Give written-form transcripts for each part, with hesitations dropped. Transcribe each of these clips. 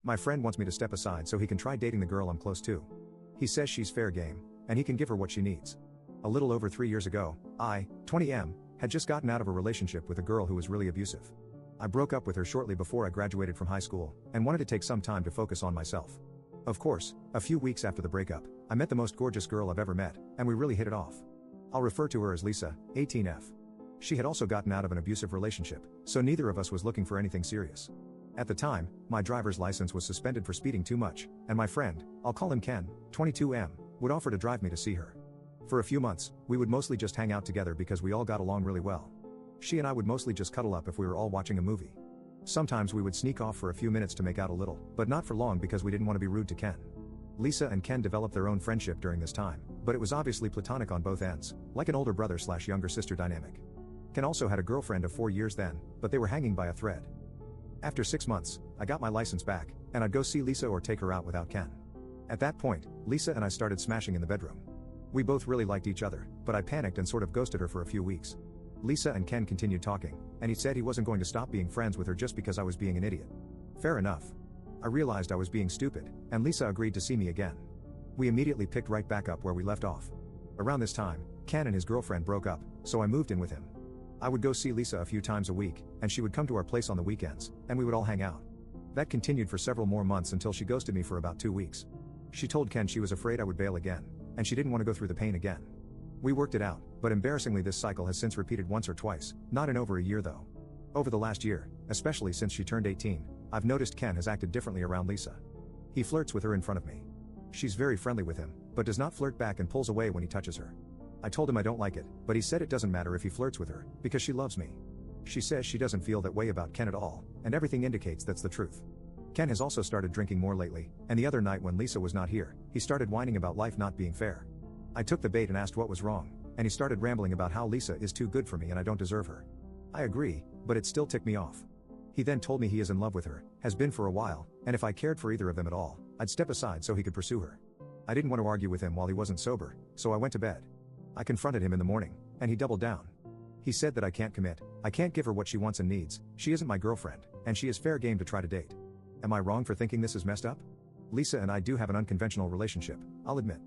My friend wants me to step aside so he can try dating the girl I'm close to. He says she's fair game, and he can give her what she needs. A little over 3 years ago, I, 20M, had just gotten out of a relationship with a girl who was really abusive. I broke up with her shortly before I graduated from high school, and wanted to take some time to focus on myself. Of course, a few weeks after the breakup, I met the most gorgeous girl I've ever met, and we really hit it off. I'll refer to her as Lisa, 18F. She had also gotten out of an abusive relationship, so neither of us was looking for anything serious. At the time, my driver's license was suspended for speeding too much, and my friend, I'll call him Ken, 22M, would offer to drive me to see her. For a few months, we would mostly just hang out together because we all got along really well. She and I would mostly just cuddle up if we were all watching a movie. Sometimes we would sneak off for a few minutes to make out a little, but not for long because we didn't want to be rude to Ken. Lisa and Ken developed their own friendship during this time, but it was obviously platonic on both ends, like an older brother/younger sister dynamic. Ken also had a girlfriend of 4 years then, but they were hanging by a thread. After 6 months, I got my license back, and I'd go see Lisa or take her out without Ken. At that point, Lisa and I started smashing in the bedroom. We both really liked each other, but I panicked and sort of ghosted her for a few weeks. Lisa and Ken continued talking, and he said he wasn't going to stop being friends with her just because I was being an idiot. Fair enough. I realized I was being stupid, and Lisa agreed to see me again. We immediately picked right back up where we left off. Around this time, Ken and his girlfriend broke up, so I moved in with him. I would go see Lisa a few times a week, and she would come to our place on the weekends, and we would all hang out. That continued for several more months until she ghosted me for about 2 weeks. She told Ken she was afraid I would bail again, and she didn't want to go through the pain again. We worked it out, but embarrassingly this cycle has since repeated once or twice, not in over a year though. Over the last year, especially since she turned 18, I've noticed Ken has acted differently around Lisa. He flirts with her in front of me. She's very friendly with him, but does not flirt back and pulls away when he touches her. I told him I don't like it, but he said it doesn't matter if he flirts with her, because she loves me. She says she doesn't feel that way about Ken at all, and everything indicates that's the truth. Ken has also started drinking more lately, and the other night when Lisa was not here, he started whining about life not being fair. I took the bait and asked what was wrong, and he started rambling about how Lisa is too good for me and I don't deserve her. I agree, but it still ticked me off. He then told me he is in love with her, has been for a while, and if I cared for either of them at all, I'd step aside so he could pursue her. I didn't want to argue with him while he wasn't sober, so I went to bed. I confronted him in the morning, and he doubled down. He said that I can't commit, I can't give her what she wants and needs, she isn't my girlfriend, and she is fair game to try to date. Am I wrong for thinking this is messed up? Lisa and I do have an unconventional relationship, I'll admit.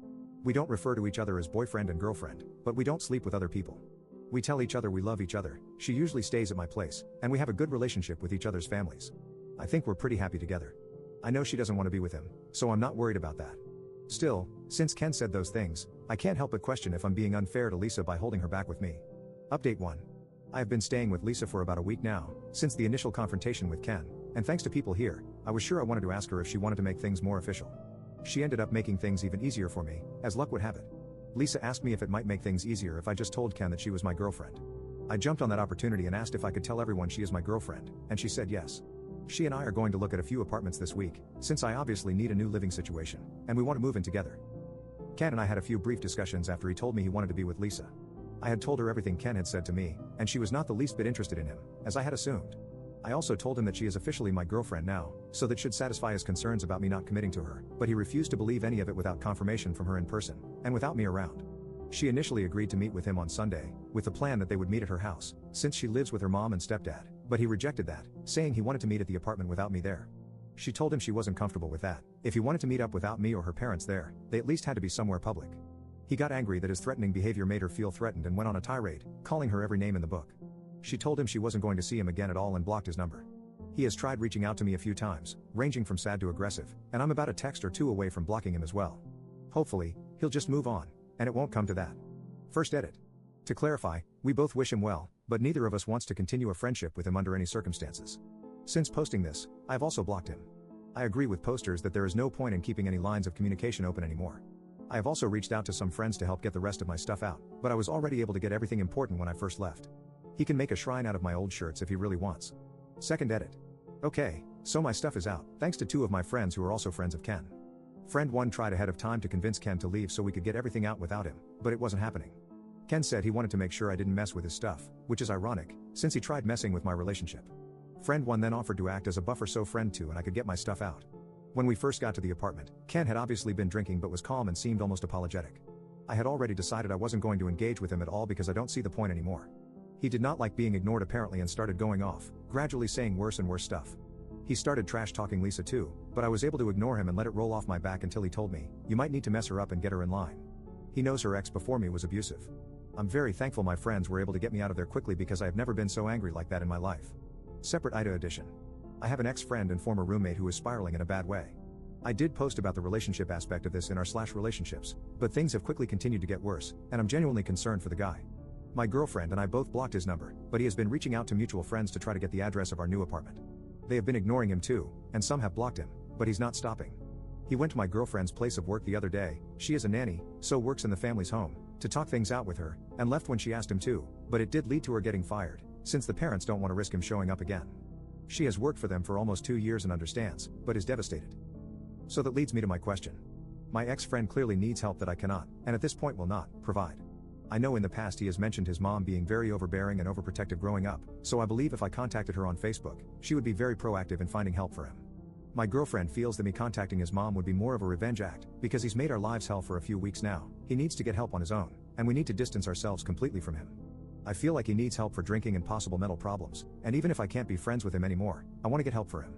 We don't refer to each other as boyfriend and girlfriend, but we don't sleep with other people. We tell each other we love each other, she usually stays at my place, and we have a good relationship with each other's families. I think we're pretty happy together. I know she doesn't want to be with him, so I'm not worried about that. Still, since Ken said those things, I can't help but question if I'm being unfair to Lisa by holding her back with me. Update 1. I have been staying with Lisa for about a week now, since the initial confrontation with Ken, and thanks to people here, I was sure I wanted to ask her if she wanted to make things more official. She ended up making things even easier for me, as luck would have it. Lisa asked me if it might make things easier if I just told Ken that she was my girlfriend. I jumped on that opportunity and asked if I could tell everyone she is my girlfriend, and she said yes. She and I are going to look at a few apartments this week, since I obviously need a new living situation, and we want to move in together. Ken and I had a few brief discussions after he told me he wanted to be with Lisa. I had told her everything Ken had said to me, and she was not the least bit interested in him, as I had assumed. I also told him that she is officially my girlfriend now, so that should satisfy his concerns about me not committing to her, but he refused to believe any of it without confirmation from her in person, and without me around. She initially agreed to meet with him on Sunday, with the plan that they would meet at her house, since she lives with her mom and stepdad, but he rejected that, saying he wanted to meet at the apartment without me there. She told him she wasn't comfortable with that. If he wanted to meet up without me or her parents there, they at least had to be somewhere public. He got angry that his threatening behavior made her feel threatened and went on a tirade, calling her every name in the book. She told him she wasn't going to see him again at all and blocked his number. He has tried reaching out to me a few times, ranging from sad to aggressive, and I'm about a text or two away from blocking him as well. Hopefully, he'll just move on, and it won't come to that. First edit. To clarify, we both wish him well, but neither of us wants to continue a friendship with him under any circumstances. Since posting this, I've also blocked him. I agree with posters that there is no point in keeping any lines of communication open anymore. I have also reached out to some friends to help get the rest of my stuff out, but I was already able to get everything important when I first left. He can make a shrine out of my old shirts if he really wants. Second edit. Okay, so my stuff is out, thanks to 2 of my friends who are also friends of Ken. Friend 1 tried ahead of time to convince Ken to leave so we could get everything out without him, but it wasn't happening. Ken said he wanted to make sure I didn't mess with his stuff, which is ironic, since he tried messing with my relationship. Friend 1 then offered to act as a buffer so friend 2 and I could get my stuff out. When we first got to the apartment, Ken had obviously been drinking but was calm and seemed almost apologetic. I had already decided I wasn't going to engage with him at all because I don't see the point anymore. He did not like being ignored apparently and started going off, gradually saying worse and worse stuff. He started trash talking Lisa too, but I was able to ignore him and let it roll off my back until he told me, "You might need to mess her up and get her in line." He knows her ex before me was abusive. I'm very thankful my friends were able to get me out of there quickly because I have never been so angry like that in my life. Separate Ida edition. I have an ex-friend and former roommate who is spiraling in a bad way. I did post about the relationship aspect of this in our /relationships, but things have quickly continued to get worse, and I'm genuinely concerned for the guy. My girlfriend and I both blocked his number, but he has been reaching out to mutual friends to try to get the address of our new apartment. They have been ignoring him too, and some have blocked him, but he's not stopping. He went to my girlfriend's place of work the other day, she is a nanny, so works in the family's home, to talk things out with her, and left when she asked him to, but it did lead to her getting fired, since the parents don't want to risk him showing up again. She has worked for them for almost 2 years and understands, but is devastated. So that leads me to my question. My ex-friend clearly needs help that I cannot, and at this point will not, provide. I know in the past he has mentioned his mom being very overbearing and overprotective growing up, so I believe if I contacted her on Facebook, she would be very proactive in finding help for him. My girlfriend feels that me contacting his mom would be more of a revenge act, because he's made our lives hell for a few weeks now. He needs to get help on his own, and we need to distance ourselves completely from him. I feel like he needs help for drinking and possible mental problems, and even if I can't be friends with him anymore, I want to get help for him.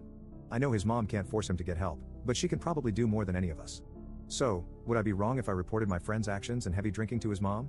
I know his mom can't force him to get help, but she can probably do more than any of us. So, would I be wrong if I reported my friend's actions and heavy drinking to his mom?